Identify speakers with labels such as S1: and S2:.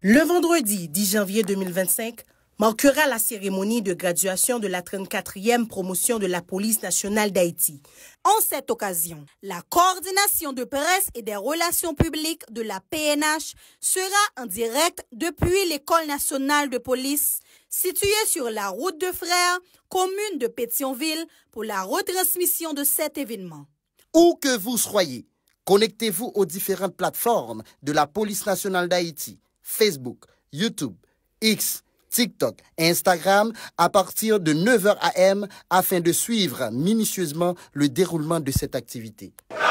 S1: Le vendredi 10 janvier 2025 marquera la cérémonie de graduation de la 34e promotion de la Police nationale d'Haïti.
S2: En cette occasion, la coordination de presse et des relations publiques de la PNH sera en direct depuis l'École nationale de police, située sur la route de Frères, commune de Pétionville, pour la retransmission de cet événement.
S3: Où que vous soyez, connectez-vous aux différentes plateformes de la Police nationale d'Haïti, Facebook, YouTube, X, TikTok et Instagram à partir de 9h AM afin de suivre minutieusement le déroulement de cette activité.
S4: La